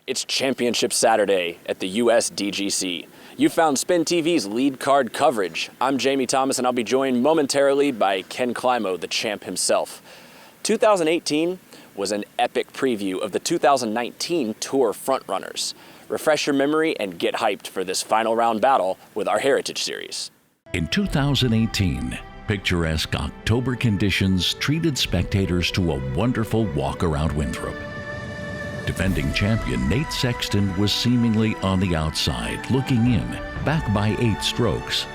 It's Championship Saturday at the USDGC. You found SpinTV's lead card coverage. I'm Jamie Thomas, and I'll be joined momentarily by Ken Climo, the champ himself. 2018 was an epic preview of the 2019 Tour frontrunners. Refresh your memory and get hyped for this final round battle with our Heritage Series. In 2018, picturesque October conditions treated spectators to a wonderful walk around Winthrop. Defending champion Nate Sexton was seemingly on the outside, looking in, back by 8 strokes.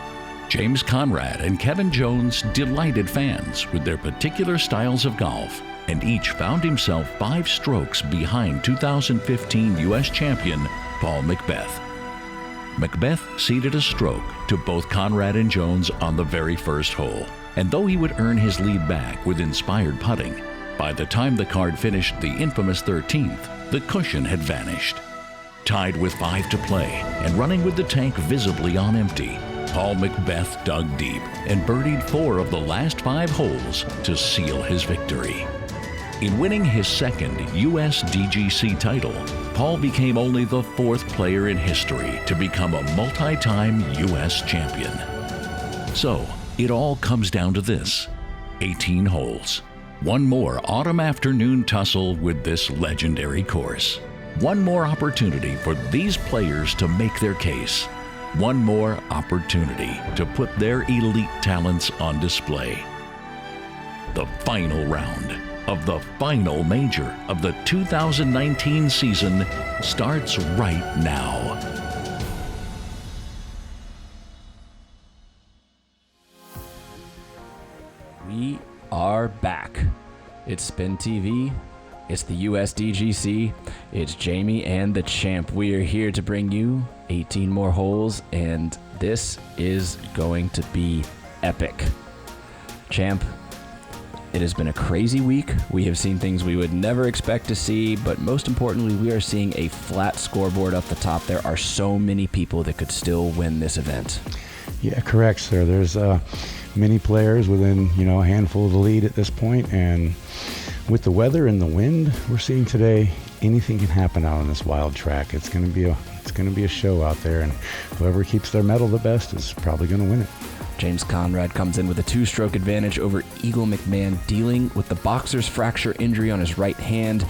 James Conrad and Kevin Jones delighted fans with their particular styles of golf, and each found himself 5 strokes behind 2015 U.S. champion Paul McBeth. McBeth ceded a stroke to both Conrad and Jones on the very first hole, and though he would earn his lead back with inspired putting, by the time the card finished the infamous 13th, the cushion had vanished. Tied with 5 to play and running with the tank visibly on empty, Paul McBeth dug deep and birdied 4 of the last 5 holes to seal his victory. In winning his second USDGC title, Paul became only the 4th player in history to become a multi-time U.S. champion. So, it all comes down to this: 18 holes. One more autumn afternoon tussle with this legendary course. One more opportunity for these players to make their case. One more opportunity to put their elite talents on display. The final round of the final major of the 2019 season starts right now. We are back. It's SpinTV, it's the USDGC, it's Jamie and the champ. We are here to bring you 18 more holes, and this is going to be epic. Champ, it has been a crazy week. We have seen things we would never expect to see, but most importantly, we are seeing a flat scoreboard up the top. There are so many people that could still win this event. Yeah, correct, sir. There's many players within, a handful of the lead at this point, and with the weather and the wind we're seeing today, anything can happen out on this wild track. It's going to be a show out there, and whoever keeps their medal the best is probably going to win it. James Conrad comes in with a 2-stroke advantage over Eagle McMahon, dealing with the boxer's fracture injury on his right hand.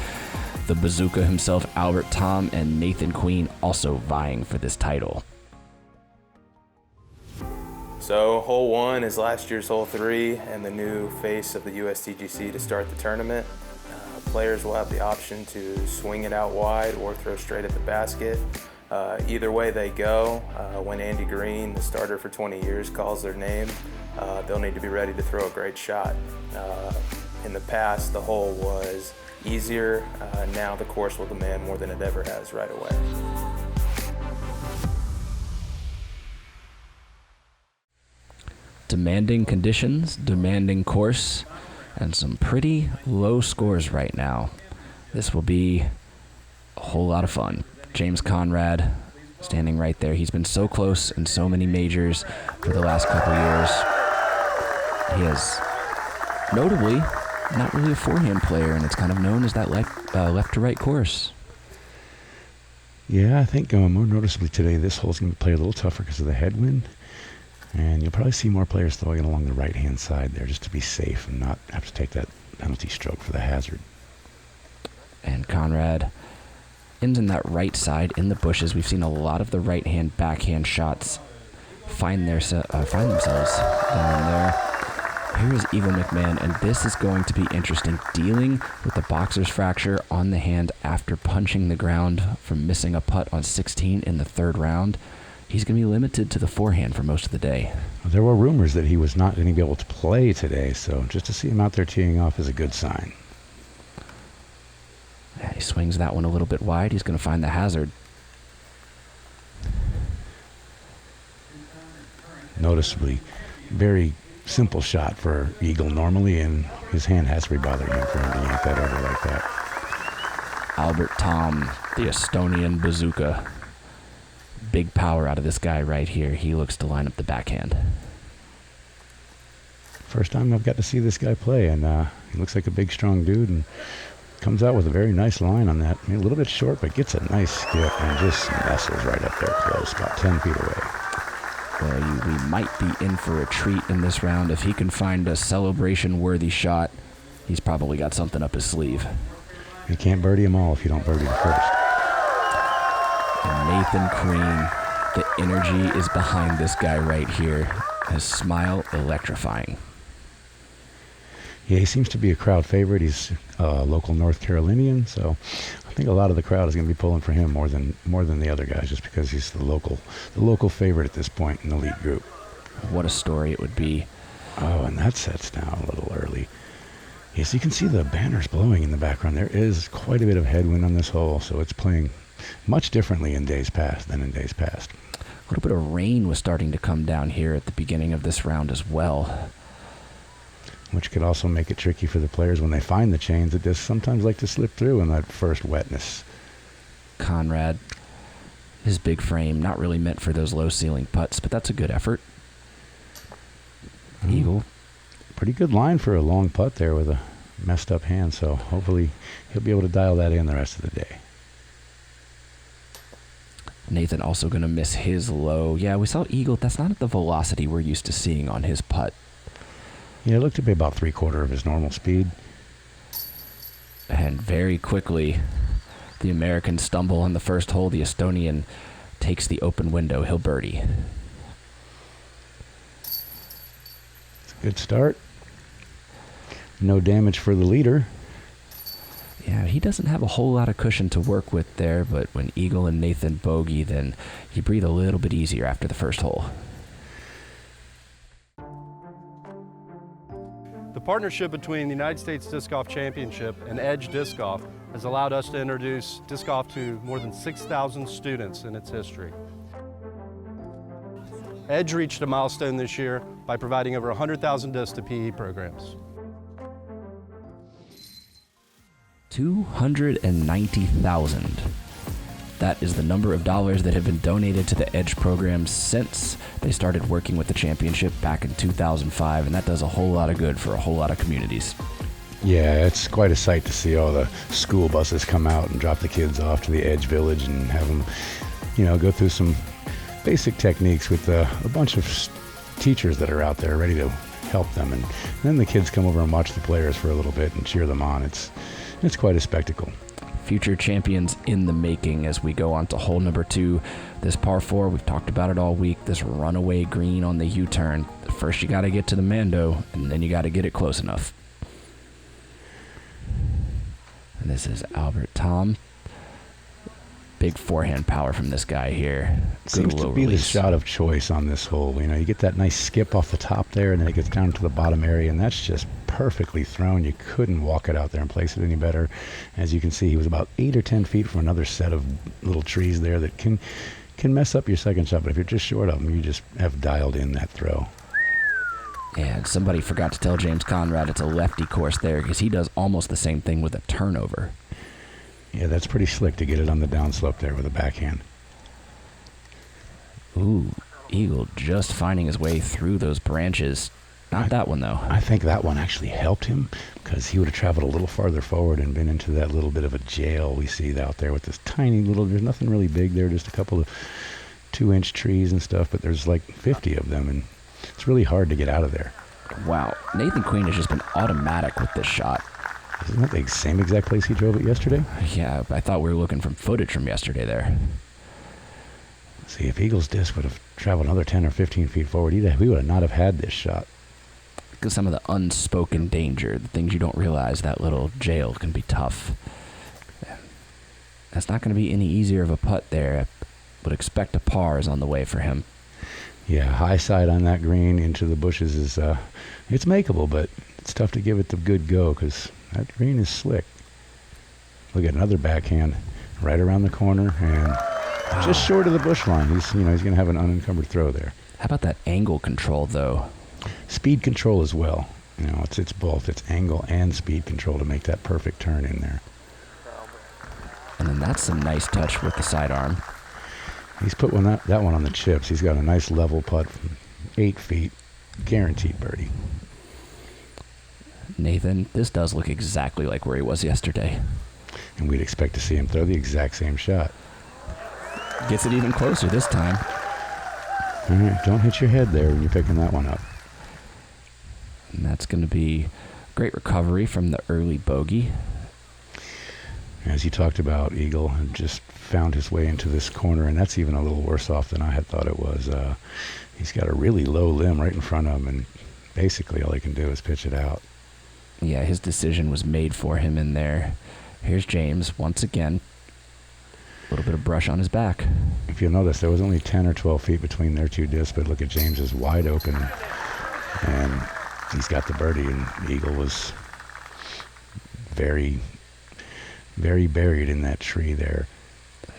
The bazooka himself, Albert Tamm, and Nathan Queen also vying for this title. So hole 1 is last year's hole 3 and the new face of the USDGC to start the tournament. Players will have the option to swing it out wide or throw straight at the basket. Either way they go, when Andy Green, the starter for 20 years, calls their name, they'll need to be ready to throw a great shot. In the past, the hole was easier. Now the course will demand more than it ever has right away. Demanding conditions, demanding course, and some pretty low scores right now. This will be a whole lot of fun. James Conrad standing right there. He's been so close in so many majors for the last couple years. He is notably not really a forehand player, and it's kind of known as that left to right course. Yeah, I think more noticeably today, this hole's going to play a little tougher because of the headwind. And you'll probably see more players throwing it along the right-hand side there just to be safe and not have to take that penalty stroke for the hazard. And Conrad ends in that right side in the bushes. We've seen a lot of the right-hand backhand shots find themselves down there. Here is Eagle McMahon, and this is going to be interesting. Dealing with the boxer's fracture on the hand after punching the ground from missing a putt on 16 in the 3rd round. He's going to be limited to the forehand for most of the day. There were rumors that he was not going to be able to play today, so just to see him out there teeing off is a good sign. Yeah, he swings that one a little bit wide. He's going to find the hazard. Noticeably, very simple shot for Eagle normally, and his hand has to be bothering him for him to yank that over like that. Albert Tamm, the Estonian bazooka. Big power out of this guy right here. He looks to line up the backhand. First time I've got to see this guy play, and he looks like a big, strong dude, and comes out with a very nice line on that. A little bit short, but gets a nice skip and just nestles right up there close, about 10 feet away. Well, we might be in for a treat in this round. If he can find a celebration-worthy shot, he's probably got something up his sleeve. You can't birdie them all if you don't birdie the first. And Nathan Queen, the energy is behind this guy right here. His smile electrifying. Yeah, he seems to be a crowd favorite. He's a local North Carolinian, so I think a lot of the crowd is going to be pulling for him more than the other guys, just because he's the local favorite at this point in the lead group. What a story it would be. Oh, and that sets down a little early. Yes, you can see the banners blowing in the background. There is quite a bit of headwind on this hole, so it's playing much differently in days past than in days past. A little bit of rain was starting to come down here at the beginning of this round as well, which could also make it tricky for the players when they find the chains that just sometimes like to slip through in that first wetness. Conrad, his big frame, not really meant for those low ceiling putts, but that's a good effort. Eagle. Pretty good line for a long putt there with a messed up hand, so hopefully he'll be able to dial that in the rest of the day. Nathan also going to miss his low. Yeah, we saw Eagle. That's not at the velocity we're used to seeing on his putt. Yeah, it looked to be about 3/4 of his normal speed. And very quickly, the American stumble on the first hole. The Estonian takes the open window. He'll birdie. It's a good start. No damage for the leader. Yeah, he doesn't have a whole lot of cushion to work with there, but when Eagle and Nathan bogey, then you breathe a little bit easier after the first hole. The partnership between the United States Disc Golf Championship and Edge Disc Golf has allowed us to introduce disc golf to more than 6,000 students in its history. Edge reached a milestone this year by providing over 100,000 discs to PE programs. 290,000. That is the number of dollars that have been donated to the Edge program since they started working with the championship back in 2005, and that does a whole lot of good for a whole lot of communities. Yeah, it's quite a sight to see all the school buses come out and drop the kids off to the Edge Village and have them, go through some basic techniques with a bunch of teachers that are out there ready to help them. And then the kids come over and watch the players for a little bit and cheer them on. It's quite a spectacle. Future champions in the making as we go on to hole number 2. This par 4, we've talked about it all week, this runaway green on the U-turn. First you got to get to the mando, and then you got to get it close enough. And this is Albert Tamm. Big forehand power from this guy here. Seems to be the shot of choice on this hole. You get that nice skip off the top there, and then it gets down to the bottom area, and that's just perfectly thrown. You couldn't walk it out there and place it any better. As you can see, he was about 8 or 10 feet from another set of little trees there that can mess up your second shot, but if you're just short of them, you just have dialed in that throw. And somebody forgot to tell James Conrad it's a lefty course there, because he does almost the same thing with a turnover. Yeah, that's pretty slick to get it on the downslope there with a backhand. Ooh, Eagle just finding his way through those branches. Not that one, though. I think that one actually helped him, because he would have traveled a little farther forward and been into that little bit of a jail we see out there with this tiny little, there's nothing really big there, just a couple of 2-inch trees and stuff, but there's like 50 of them, and it's really hard to get out of there. Wow, Nathan Queen has just been automatic with this shot. Isn't that the same exact place he drove it yesterday? Yeah, I thought we were looking from footage from yesterday there. See, if Eagle's disc would have traveled another 10 or 15 feet forward, we would not have had this shot. Because some of the unspoken danger, the things you don't realize, that little jail can be tough. That's not going to be any easier of a putt there. I would expect a par is on the way for him. Yeah, high side on that green into the bushes is, it's makeable, but it's tough to give it the good go because that green is slick. Look at another backhand right around the corner and just short of the bush line. He's going to have an unencumbered throw there. How about that angle control, though? Speed control as well. It's both. It's angle and speed control to make that perfect turn in there. And then that's some nice touch with the sidearm. He's put that one on the chips. He's got a nice level putt from 8 feet. Guaranteed birdie. Nathan, this does look exactly like where he was yesterday. And we'd expect to see him throw the exact same shot. Gets it even closer this time. All right, don't hit your head there when you're picking that one up. And that's going to be great recovery from the early bogey. As you talked about, Eagle had just found his way into this corner, and that's even a little worse off than I had thought it was. He's got a really low limb right in front of him, and basically all he can do is pitch it out. Yeah, his decision was made for him in there. Here's James once again. A little bit of brush on his back. If you'll notice, there was only 10 or 12 feet between their two discs, but look at James is wide open, and he's got the birdie, and Eagle was very, very buried in that tree there.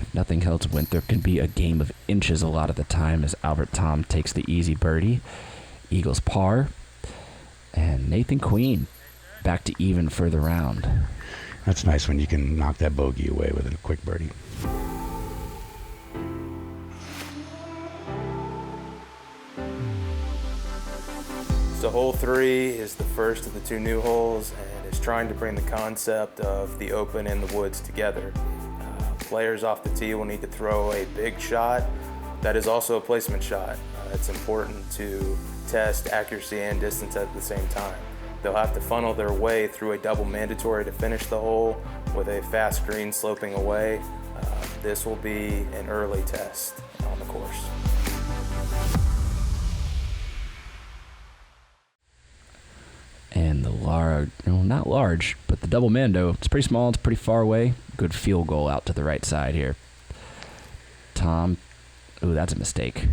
If nothing else, Winthrop can be a game of inches a lot of the time as Albert Tamm takes the easy birdie. Eagles par. And Nathan Queen back to even for the round. That's nice when you can knock that bogey away with a quick birdie. So hole 3 is the first of the 2 new holes and is trying to bring the concept of the open and the woods together. Players off the tee will need to throw a big shot that is also a placement shot. It's important to test accuracy and distance at the same time. They'll have to funnel their way through a double mandatory to finish the hole with a fast green sloping away. This will be an early test on the course. And the not large, but the double mando, it's pretty small, it's pretty far away. Good field goal out to the right side here. Tamm, ooh, that's a mistake.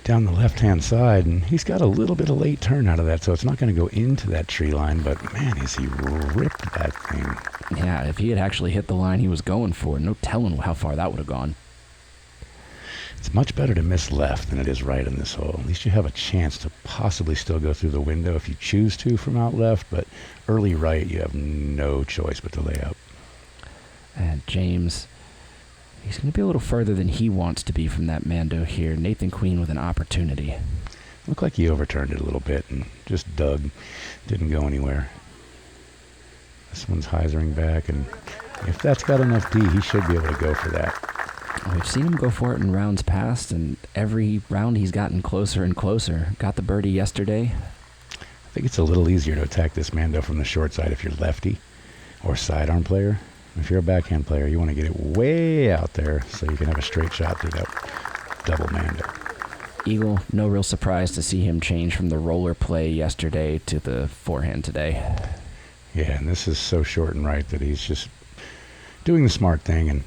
Down the left-hand side, and he's got a little bit of late turn out of that, so it's not going to go into that tree line, but man, has he ripped that thing. Yeah, if he had actually hit the line he was going for, no telling how far that would have gone. It's much better to miss left than it is right in this hole. At least you have a chance to possibly still go through the window if you choose to from out left, but early right, you have no choice but to lay up. And James, he's going to be a little further than he wants to be from that mando here. Nathan Queen with an opportunity. Looked like he overturned it a little bit and just dug. Didn't go anywhere. This one's hyzering back, and if that's got enough D, he should be able to go for that. We've seen him go for it in rounds past, and every round he's gotten closer and closer. Got the birdie yesterday. I think it's a little easier to attack this mando from the short side if you're lefty or sidearm player. If you're a backhand player, you want to get it way out there so you can have a straight shot through that double mando. Eagle, no real surprise to see him change from the roller play yesterday to the forehand today. Yeah, and this is so short and right that he's just doing the smart thing and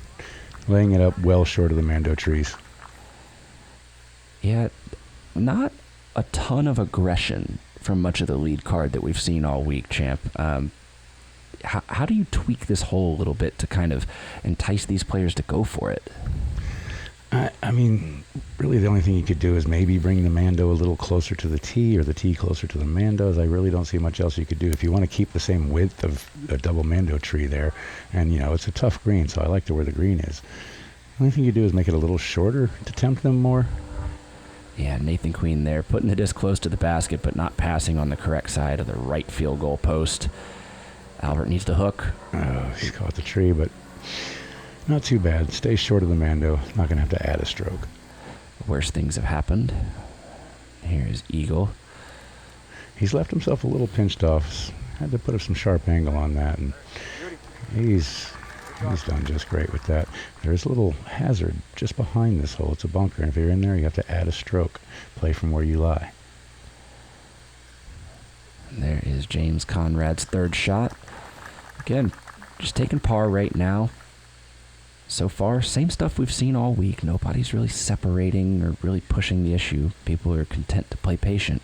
laying it up well short of the mando trees. Yeah, not a ton of aggression from much of the lead card that we've seen all week, Champ. How do you tweak this hole a little bit to kind of entice these players to go for it? I mean, really the only thing you could do is maybe bring the mando a little closer to the tee or the tee closer to the mandos. I really don't see much else you could do if you want to keep the same width of a double mando tree there. And, you know, it's a tough green, so I like to where the green is. The only thing you do is make it a little shorter to tempt them more. Yeah, Nathan Queen there, putting the disc close to the basket, but not passing on the correct side of the right field goal post. Albert needs to hook. Oh, he's caught the tree, but not too bad. Stay short of the mando. Not going to have to add a stroke. Worse things have happened. Here's Eagle. He's left himself a little pinched off. Had to put some sharp angle on that, and he's done just great with that. There's a little hazard just behind this hole. It's a bunker, and if you're in there, you have to add a stroke. Play from where you lie. And there is James Conrad's third shot. Again, just taking par right now. So far, same stuff we've seen all week. Nobody's really separating or really pushing the issue. People are content to play patient.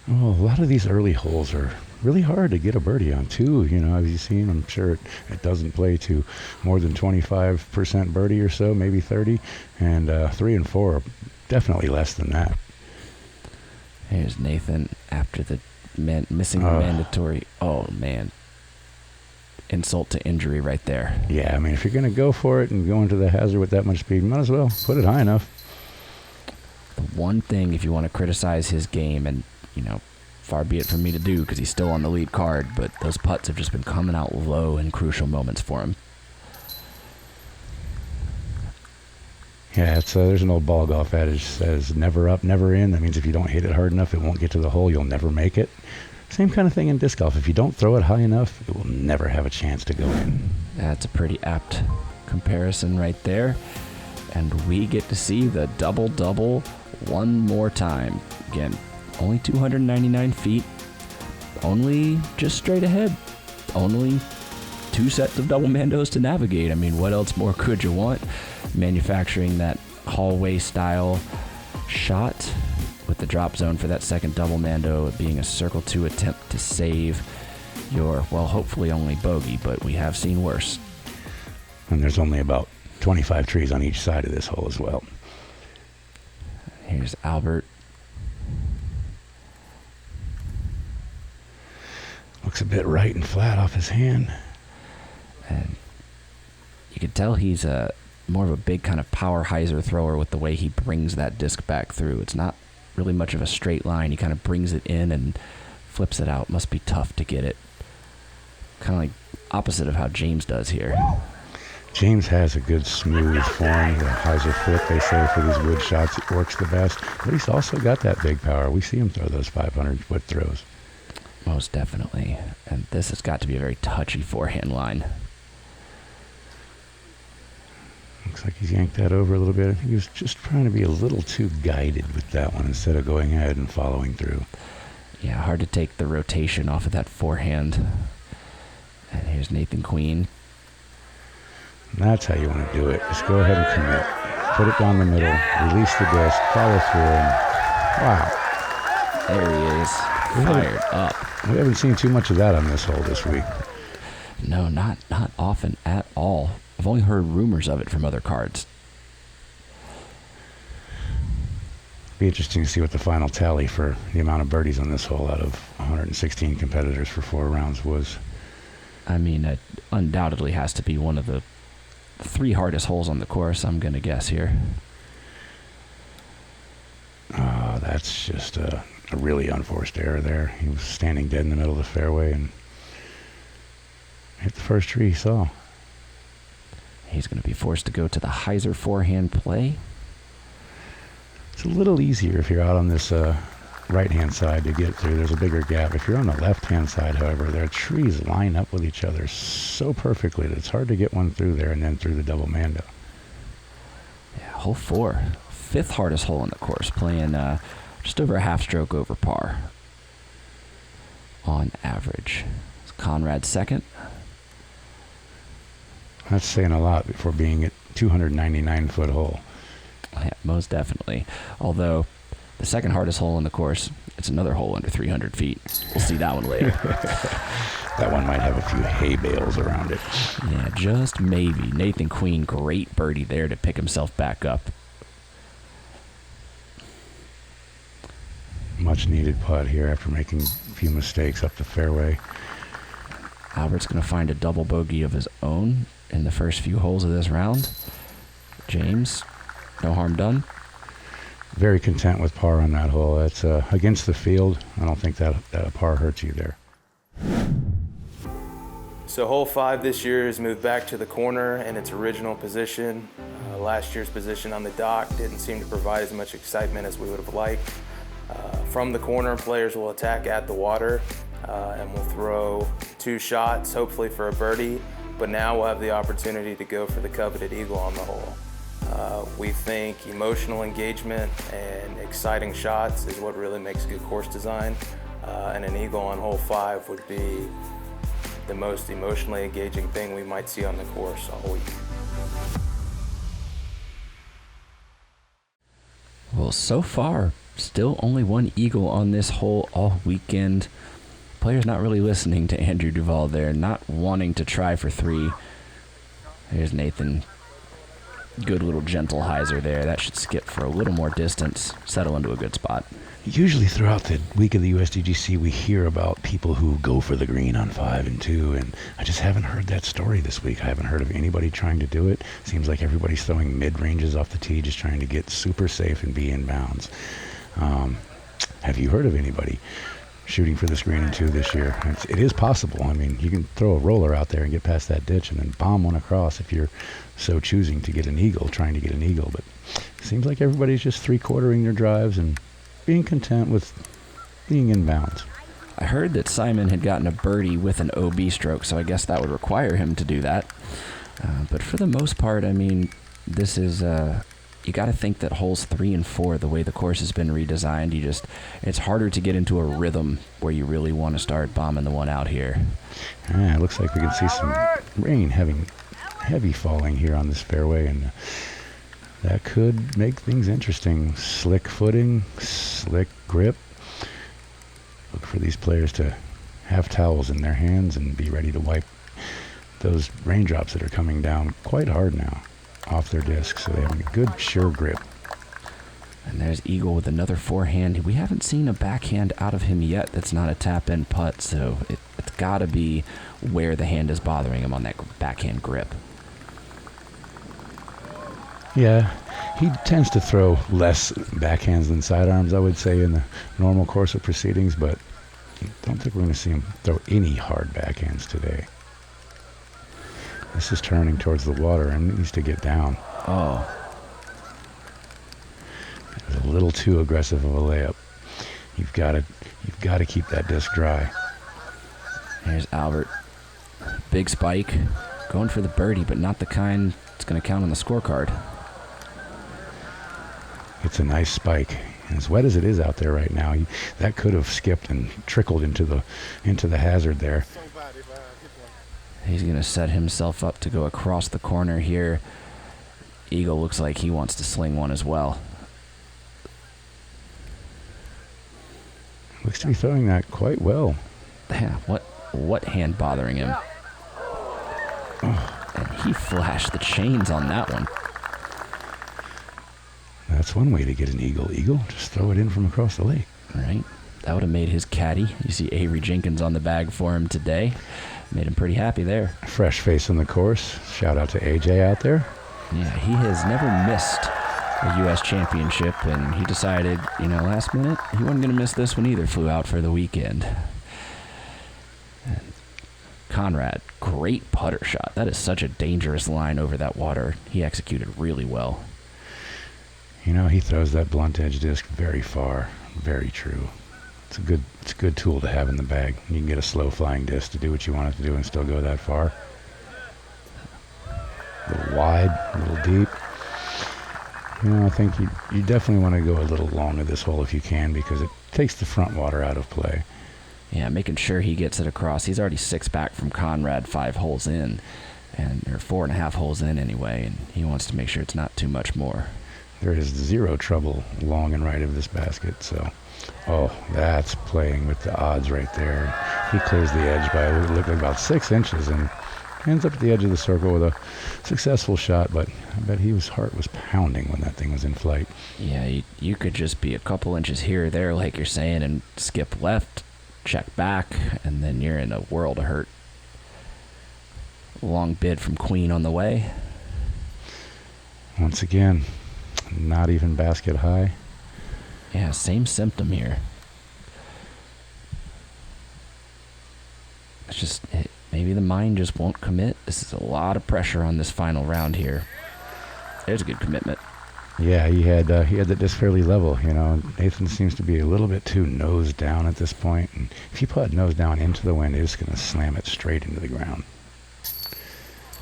Oh, a lot of these early holes are really hard to get a birdie on, too. You know, as you've seen, I'm sure it doesn't play to more than 25% birdie or so, maybe 30. And 3 and 4 are definitely less than that. Here's Nathan after the missing the mandatory. Oh, man. Insult to injury right there. Yeah, I mean, if you're going to go for it and go into the hazard with that much speed, might as well put it high enough. The one thing, if you want to criticize his game, and, you know, far be it from me to do because he's still on the lead card, but those putts have just been coming out low in crucial moments for him. Yeah, there's an old ball golf adage that says never up, never in. That means if you don't hit it hard enough, it won't get to the hole. You'll never make it. Same kind of thing in disc golf. If you don't throw it high enough, it will never have a chance to go in. That's a pretty apt comparison right there. And we get to see the double-double one more time. Again, only 299 feet, only just straight ahead, only 2 sets of double mandos to navigate. I mean, what else more could you want? Manufacturing that hallway style shot with the drop zone for that second double mando being a circle 2 attempt to save your, well, hopefully only bogey, but we have seen worse. And there's only about 25 trees on each side of this hole as well. Here's Albert. Looks a bit right and flat off his hand. And you can tell he's more of a big kind of power hyzer thrower with the way he brings that disc back through. It's not really much of a straight line. He kind of brings it in and flips it out. Must be tough to get it. Kind of like opposite of how James does here. James has a good smooth form. The hyzer flip, they say, for these wood shots, it works the best. But he's also got that big power. We see him throw those 500-foot throws. Most definitely. And this has got to be a very touchy forehand line. Looks like he's yanked that over a little bit. I think he was just trying to be a little too guided with that one instead of going ahead and following through. Yeah, hard to take the rotation off of that forehand. And here's Nathan Queen. And that's how you want to do it. Just go ahead and commit. Put it down the middle, release the disc, follow through, and wow. There he is, fired up. We haven't seen too much of that on this hole this week. No, not often at all. I've only heard rumors of it from other cards. Be interesting to see what the final tally for the amount of birdies on this hole out of 116 competitors for 4 rounds was. I mean, it undoubtedly has to be one of the 3 hardest holes on the course, I'm going to guess here. That's just a really unforced error there. He was standing dead in the middle of the fairway and hit the first tree he saw. He's going to be forced to go to the hyzer forehand play. It's a little easier if you're out on this right-hand side to get through. There's a bigger gap. If you're on the left-hand side, however, their trees line up with each other so perfectly that it's hard to get one through there and then through the double mando. Yeah, hole 4. 5th hardest hole on the course, playing just over a half stroke over par on average. It's Conrad second. That's saying a lot for being at 299-foot hole. Yeah, most definitely. Although the second hardest hole on the course, it's another hole under 300 feet. We'll see that one later. That one might have a few hay bales around it. Yeah, just maybe. Nathan Queen, great birdie there to pick himself back up. Much needed putt here after making a few mistakes up the fairway. Albert's going to find a double bogey of his own in the first few holes of this round. James, no harm done. Very content with par on that hole. That's against the field. I don't think that a par hurts you there. So hole 5 this year has moved back to the corner in its original position. Last year's position on the dock didn't seem to provide as much excitement as we would have liked. From the corner, players will attack at the water and we'll throw 2 shots, hopefully for a birdie, but now we'll have the opportunity to go for the coveted eagle on the hole. We think emotional engagement and exciting shots is what really makes good course design, and an eagle on hole 5 would be the most emotionally engaging thing we might see on the course all week. Well, so far, still only 1 eagle on this hole all weekend. Players not really listening to Andrew Duvall there, not wanting to try for 3. Here's Nathan. Good little gentle hyzer there. That should skip for a little more distance, settle into a good spot. Usually throughout the week of the USDGC, we hear about people who go for the green on 5 and 2, and I just haven't heard that story this week. I haven't heard of anybody trying to do it. Seems like everybody's throwing mid-ranges off the tee, just trying to get super safe and be in bounds. Have you heard of anybody? shooting for this green and 2 this year. It is possible. I mean, you can throw a roller out there and get past that ditch and then bomb one across if you're so choosing to get an eagle, trying to get an eagle. But it seems like everybody's just 3/4ing their drives and being content with being in bounds. I heard that Simon had gotten a birdie with an OB stroke, so I guess that would require him to do that. But for the most part, I mean, this is... you got to think that holes 3 and 4, the way the course has been redesigned, it's harder to get into a rhythm where you really want to start bombing the one out here. It looks like we can see some rain heavy falling here on this fairway, and that could make things interesting. Slick footing, slick grip. Look for these players to have towels in their hands and be ready to wipe those raindrops that are coming down quite hard now off their discs, so they have a good, sure grip. And there's Eagle with another forehand. We haven't seen a backhand out of him yet that's not a tap-in putt, so it's got to be where the hand is bothering him on that backhand grip. Yeah, he tends to throw less backhands than sidearms, I would say, in the normal course of proceedings, but I don't think we're going to see him throw any hard backhands today. This is turning towards the water and needs to get down. Oh. It was a little too aggressive of a layup. You've got to keep that disc dry. Here's Albert. Big spike. Going for the birdie, but not the kind that's going to count on the scorecard. It's a nice spike. And as wet as it is out there right now, that could have skipped and trickled into the hazard there. He's going to set himself up to go across the corner here. Eagle looks like he wants to sling one as well. Looks to be throwing that quite well. Yeah, what hand bothering him? Oh, and he flashed the chains on that one. That's one way to get an eagle. Eagle, just throw it in from across the lake. Right. That would have made his caddy. You see Avery Jenkins on the bag for him today. Made him pretty happy there. Fresh face on the course. Shout out to AJ out there. Yeah, he has never missed a U.S. championship, and he decided, last minute, he wasn't going to miss this one either. Flew out for the weekend. And Conrad, great putter shot. That is such a dangerous line over that water. He executed really well. He throws that blunt edge disc very far. Very true. It's a good tool to have in the bag. You can get a slow flying disc to do what you want it to do and still go that far. A little wide, a little deep. I think you definitely want to go a little long at this hole if you can, because it takes the front water out of play. Yeah, making sure he gets it across. He's already 6 back from Conrad, 5 holes in, or 4.5 holes in anyway, and he wants to make sure it's not too much more. There is 0 trouble long and right of this basket, so... Oh, that's playing with the odds right there. He clears the edge by what looked like about 6 inches and ends up at the edge of the circle with a successful shot, but I bet his heart was pounding when that thing was in flight. Yeah, you could just be a couple inches here or there, like you're saying, and skip left, check back, and then you're in a world of hurt. Long bid from Queen on the way. Once again, not even basket high. Yeah, same symptom here. It's just, maybe the mind just won't commit. This is a lot of pressure on this final round here. There's a good commitment. Yeah, he had the disc fairly level. Nathan seems to be a little bit too nose down at this point, and if you put nose down into the wind, it's going to slam it straight into the ground.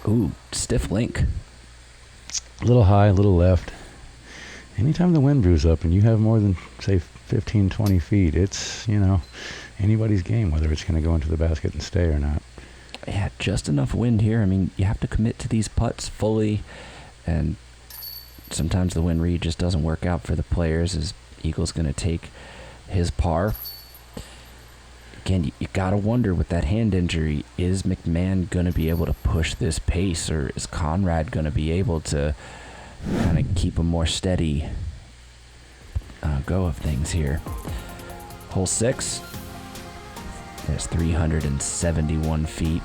Ooh, stiff link. A little high, a little left. Anytime the wind brews up and you have more than, say, 15, 20 feet, it's, anybody's game, whether it's going to go into the basket and stay or not. Yeah, just enough wind here. I mean, you have to commit to these putts fully, and sometimes the wind read just doesn't work out for the players, as Eagle's going to take his par. Again, you got to wonder with that hand injury, is McMahon going to be able to push this pace, or is Conrad going to be able to kind of keep a more steady go of things here? Hole 6. There's 371 feet.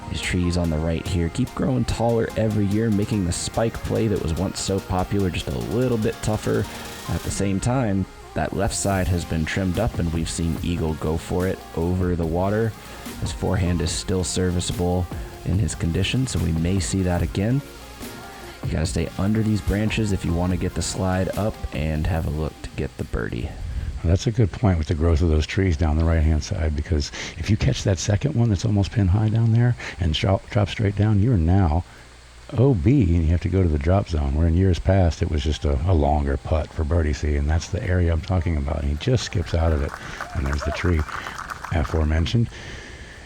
These trees on the right here keep growing taller every year, making the spike play that was once so popular just a little bit tougher. At the same time, that left side has been trimmed up, and we've seen Eagle go for it over the water. His forehand is still serviceable in his condition, so we may see that again. You got to stay under these branches if you want to get the slide up and have a look to get the birdie. That's a good point with the growth of those trees down the right-hand side, because if you catch that second one that's almost pin high down there and drop straight down, you're now OB, and you have to go to the drop zone, where in years past it was just a longer putt for birdie C, and that's the area I'm talking about. And he just skips out of it, and there's the tree aforementioned.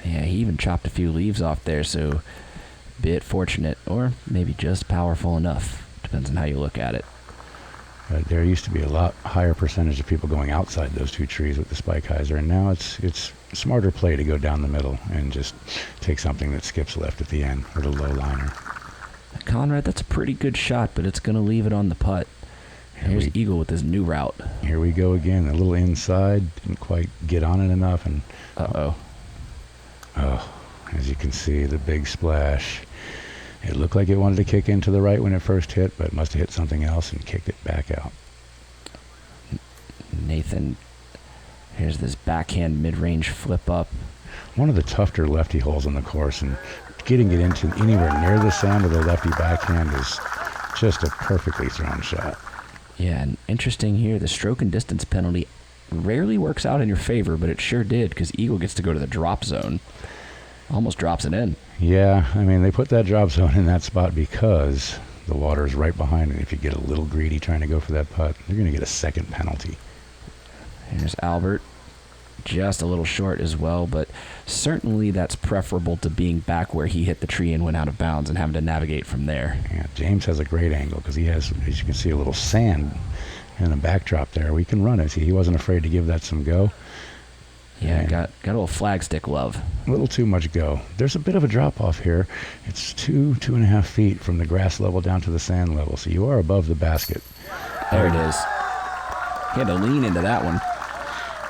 Yeah, he even chopped a few leaves off there, so bit fortunate, or maybe just powerful enough. Depends on how you look at it. There used to be a lot higher percentage of people going outside those two trees with the spike hyzer, and now it's smarter play to go down the middle and just take something that skips left at the end, or the low liner. Conrad, that's a pretty good shot, but it's going to leave it on the putt. Here's Eagle with his new route. Here we go again, a little inside, didn't quite get on it enough, and Uh-oh. Oh, as you can see, the big splash. It looked like it wanted to kick into the right when it first hit, but it must have hit something else and kicked it back out. Nathan, here's this backhand mid-range flip up. One of the tougher lefty holes on the course, and getting it into anywhere near the sand of the lefty backhand is just a perfectly thrown shot. Yeah, and interesting here, the stroke and distance penalty rarely works out in your favor, but it sure did, because Eagle gets to go to the drop zone. Almost drops it in. Yeah, I mean, they put that drop zone in that spot because the water is right behind it. If you get a little greedy trying to go for that putt, you're going to get a second penalty. Here's Albert, just a little short as well, but certainly that's preferable to being back where he hit the tree and went out of bounds and having to navigate from there. Yeah, James has a great angle because he has, as you can see, a little sand and a backdrop there. We can run it. See, he wasn't afraid to give that some go. Yeah, got a little flagstick love. A little too much go. There's a bit of a drop off here. It's 2.5 feet from the grass level down to the sand level, so you are above the basket. There it is. He had to lean into that one.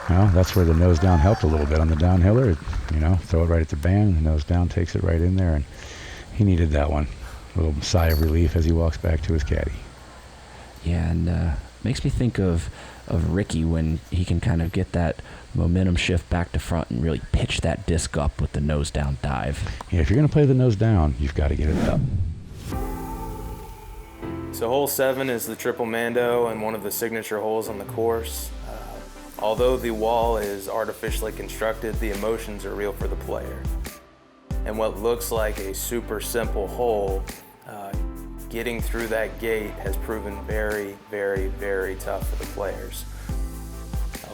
Well, that's where the nose down helped a little bit on the downhiller. You know, throw it right at the band, the nose down takes it right in there, and he needed that one. A little sigh of relief as he walks back to his caddy. Yeah, and makes me think of Ricky when he can kind of get that momentum shift back to front and really pitch that disc up with the nose down dive. Yeah, if you're going to play the nose down, you've got to get it up. So hole 7 is the triple mando and one of the signature holes on the course. Although the wall is artificially constructed, the emotions are real for the player. And what looks like a super simple hole, getting through that gate has proven very, very, very tough for the players.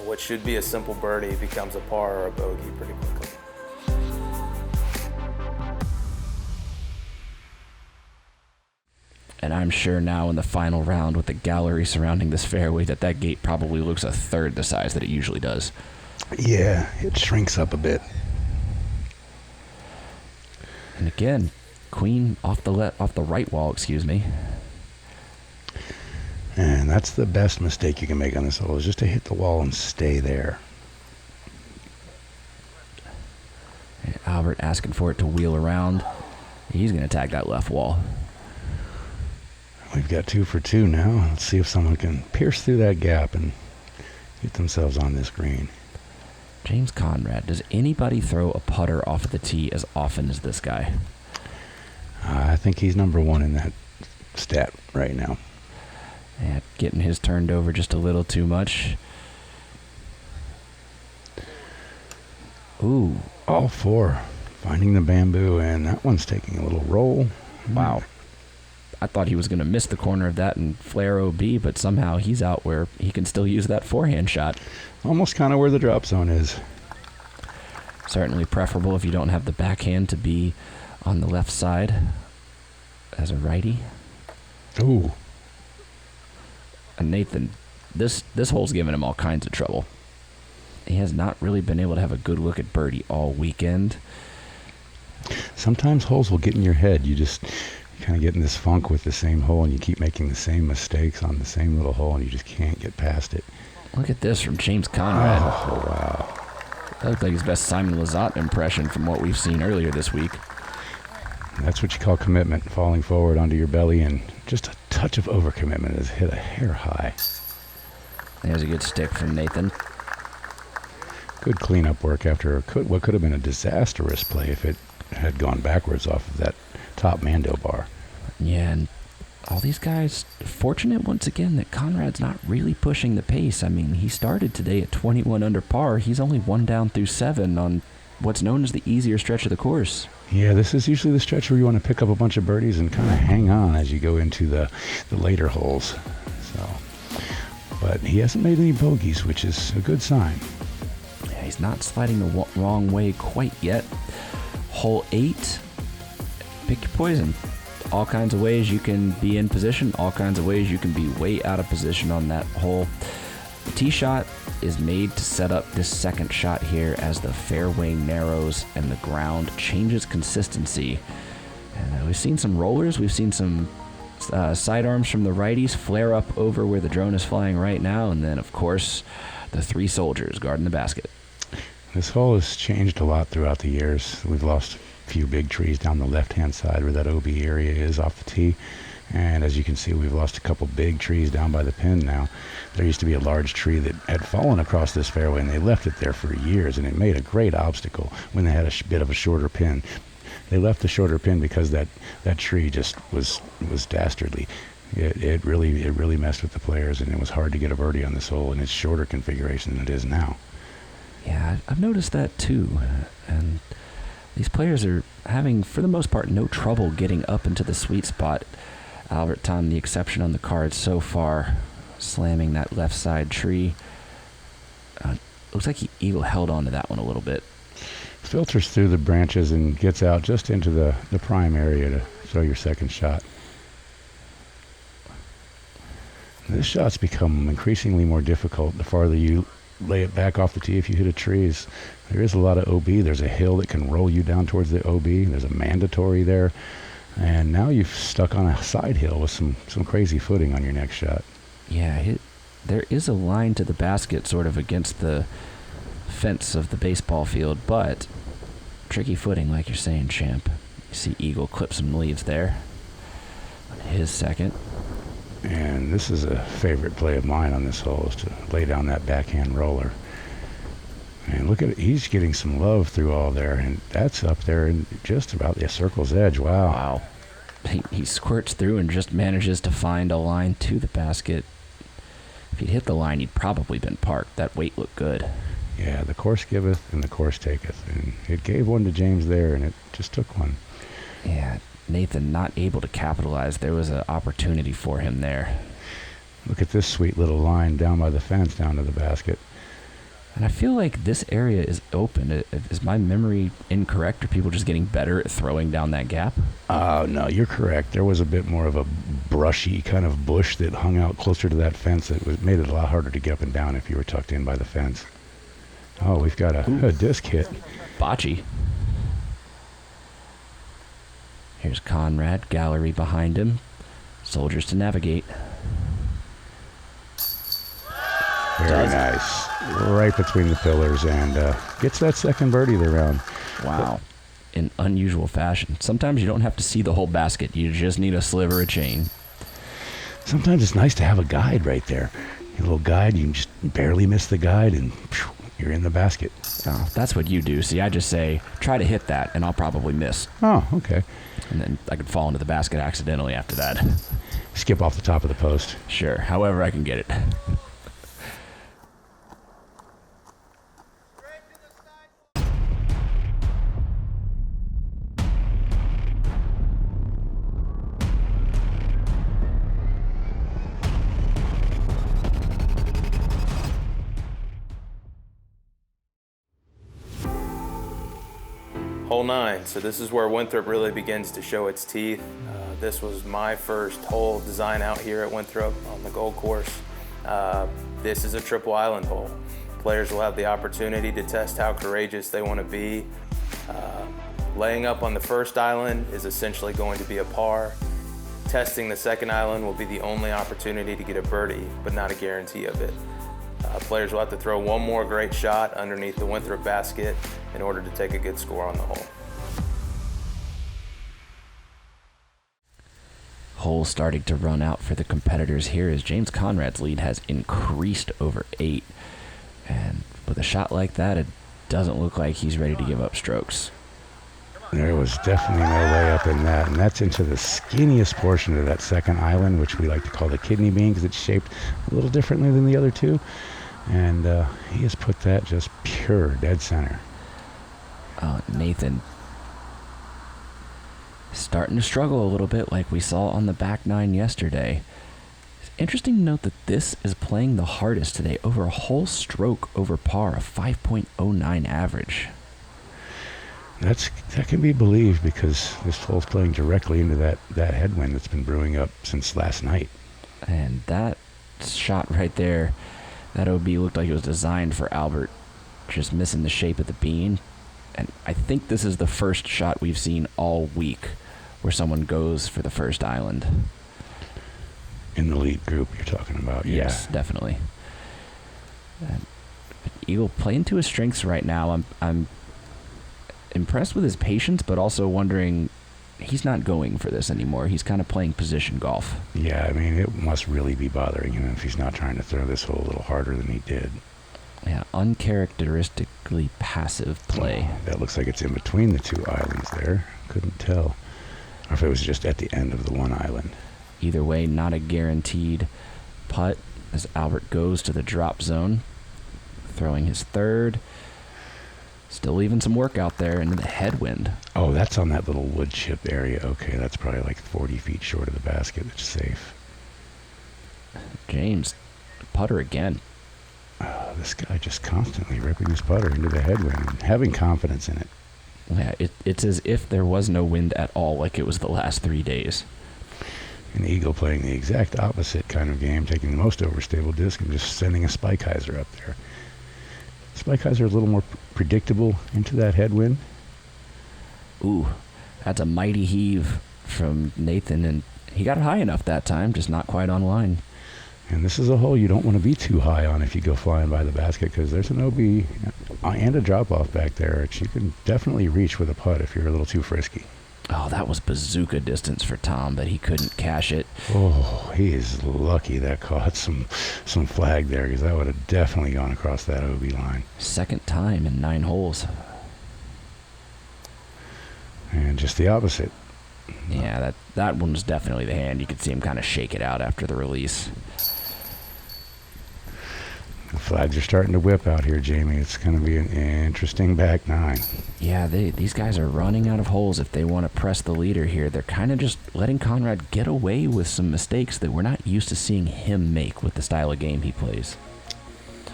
What should be a simple birdie becomes a par or a bogey pretty quickly. And I'm sure now in the final round with the gallery surrounding this fairway that gate probably looks a third the size that it usually does. Yeah, it shrinks up a bit. And again, queen off the right wall, excuse me. And that's the best mistake you can make on this hole, is just to hit the wall and stay there. And Albert asking for it to wheel around. He's going to tag that left wall. We've got 2 for 2 now. Let's see if someone can pierce through that gap and get themselves on this green. James Conrad, does anybody throw a putter off the tee as often as this guy? I think he's number 1 in that stat right now. Yeah, getting his turned over just a little too much. Ooh. All 4. Finding the bamboo, and that one's taking a little roll. Wow. I thought he was going to miss the corner of that and flare OB, but somehow he's out where he can still use that forehand shot. Almost kind of where the drop zone is. Certainly preferable if you don't have the backhand to be on the left side as a righty. Ooh. And Nathan, this hole's given him all kinds of trouble. He has not really been able to have a good look at birdie all weekend. Sometimes holes will get in your head. You just kind of get in this funk with the same hole, and you keep making the same mistakes on the same little hole, and you just can't get past it. Look at this from James Conrad. Oh, wow. That looked like his best Simon Lizotte impression from what we've seen earlier this week. That's what you call commitment, falling forward onto your belly, and just a touch of overcommitment has hit a hair high. There's a good stick from Nathan. Good cleanup work after what could have been a disastrous play if it had gone backwards off of that top mando bar. Yeah, and all these guys, fortunate once again that Conrad's not really pushing the pace. I mean, he started today at 21 under par. He's only 1 down through 7 on what's known as the easier stretch of the course. Yeah, this is usually the stretch where you want to pick up a bunch of birdies and kind of hang on as you go into the later holes. So, but he hasn't made any bogeys, which is a good sign. Yeah, he's not sliding the wrong way quite yet. Hole 8, pick your poison. All kinds of ways you can be in position, all kinds of ways you can be way out of position on that hole. The tee shot is made to set up this second shot here as the fairway narrows and the ground changes consistency. And we've seen some rollers, we've seen some sidearms from the righties flare up over where the drone is flying right now, and then of course the 3 soldiers guarding the basket. This hole has changed a lot throughout the years. We've lost a few big trees down the left-hand side where that OB area is off the tee. And as you can see, we've lost a couple big trees down by the pin now. There used to be a large tree that had fallen across this fairway, and they left it there for years, and it made a great obstacle when they had a bit of a shorter pin. They left the shorter pin because that tree just was dastardly. It really messed with the players, and it was hard to get a birdie on this hole in its shorter configuration than it is now. Yeah, I've noticed that too. And these players are having, for the most part, no trouble getting up into the sweet spot. Albert Tamm, the exception on the card so far, slamming that left side tree. Looks like he eagle held onto that one a little bit. Filters through the branches and gets out just into the prime area to throw your second shot. This shot's become increasingly more difficult the farther you lay it back off the tee. If you hit a tree, there is a lot of OB. There's a hill that can roll you down towards the OB. There's a mandatory there. And now you've stuck on a side hill with some crazy footing on your next shot. Yeah, there is a line to the basket sort of against the fence of the baseball field, but tricky footing like you're saying, champ. You see Eagle clip some leaves there on his second. And this is a favorite play of mine on this hole, is to lay down that backhand roller. And look at it, he's getting some love through all there, and that's up there and just about the circle's edge. Wow. He squirts through and just manages to find a line to the basket. If he'd hit the line, he'd probably been parked. That weight looked good. Yeah, the course giveth and the course taketh. And it gave one to James there, and it just took one. Yeah, Nathan not able to capitalize. There was an opportunity for him there. Look at this sweet little line down by the fence down to the basket. And I feel like this area is open. Is my memory incorrect? Are people just getting better at throwing down that gap? No, you're correct. There was a bit more of a brushy kind of bush that hung out closer to that fence that made it a lot harder to get up and down if you were tucked in by the fence. Oh, we've got a disc hit. Bocce. Here's Conrad, gallery behind him. Soldiers to navigate. Very nice. Right between the pillars, and gets that second birdie of the round. Wow. In unusual fashion. Sometimes you don't have to see the whole basket. You just need a sliver of chain. Sometimes it's nice to have a guide right there. A little guide, you can just barely miss the guide, and you're in the basket. Oh, that's what you do. See, I just say, try to hit that, and I'll probably miss. Oh, okay. And then I could fall into the basket accidentally after that. Skip off the top of the post. Sure, however I can get it. Hole 9, so this is where Winthrop really begins to show its teeth. This was my first hole design out here at Winthrop on the Gold Course. This is a triple island hole. Players will have the opportunity to test how courageous they want to be. Laying up on the first island is essentially going to be a par. Testing the second island will be the only opportunity to get a birdie, but not a guarantee of it. Players will have to throw one more great shot underneath the Winthrop basket in order to take a good score on the hole. holes starting to run out for the competitors here as James Conrad's lead has increased over 8. And with a shot like that, it doesn't look like he's ready to give up strokes. There was definitely no layup in that, and that's into the skinniest portion of that second island, which we like to call the kidney bean because it's shaped a little differently than the other two. And he has put that just pure dead center. Nathan starting to struggle a little bit like we saw on the back 9 yesterday. It's interesting to note that this is playing the hardest today, over a whole stroke over par, a 5.09 average. That can be believed because this hole's playing directly into that headwind that's been brewing up since last night. And that shot right there, that OB looked like it was designed for Albert, just missing the shape of the bean. And I think this is the first shot we've seen all week where someone goes for the first island. In the lead group you're talking about, yeah. Yes, definitely. Eagle playing to his strengths right now. I'm impressed with his patience, but also wondering he's not going for this anymore. He's kind of playing position golf. Yeah, I mean, it must really be bothering him if he's not trying to throw this hole a little harder than he did. Yeah, uncharacteristically passive play. Oh, that looks like it's in between the two islands there. Couldn't tell. Or if it was just at the end of the one island. Either way, not a guaranteed putt as Albert goes to the drop zone, throwing his third. Still leaving some work out there into the headwind. Oh, that's on that little wood chip area. Okay, that's probably like 40 feet short of the basket. It's safe. James, putter again. This guy just constantly ripping his putter into the headwind and having confidence in it. Yeah, it's as if there was no wind at all, like it was the last 3 days. An Eagle playing the exact opposite kind of game, taking the most overstable disc and just sending a spike hyzer up there. Spike hyzer a little more predictable into that headwind. Ooh, that's a mighty heave from Nathan, and he got it high enough that time, just not quite on line. And this is a hole you don't want to be too high on if you go flying by the basket, because there's an OB and a drop-off back there, which you can definitely reach with a putt if you're a little too frisky. Oh, that was bazooka distance for Tamm, but he couldn't cash it. Oh, he is lucky that caught some flag there, because that would have definitely gone across that OB line. Second time in 9 holes. And just the opposite. Yeah, that one was definitely the hand. You could see him kind of shake it out after the release. The flags are starting to whip out here, Jamie. It's going to be an interesting back 9. Yeah, these guys are running out of holes if they want to press the leader here. They're kind of just letting Conrad get away with some mistakes that we're not used to seeing him make with the style of game he plays.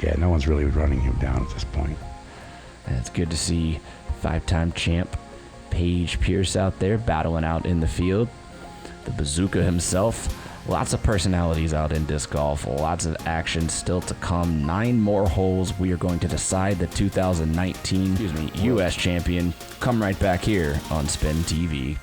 Yeah, no one's really running him down at this point. And it's good to see 5-time champ Paige Pierce out there battling out in the field. The bazooka himself. Lots of personalities out in disc golf. Lots of action still to come. 9 more holes. We are going to decide the 2019 US champion. Come right back here on SpinTV.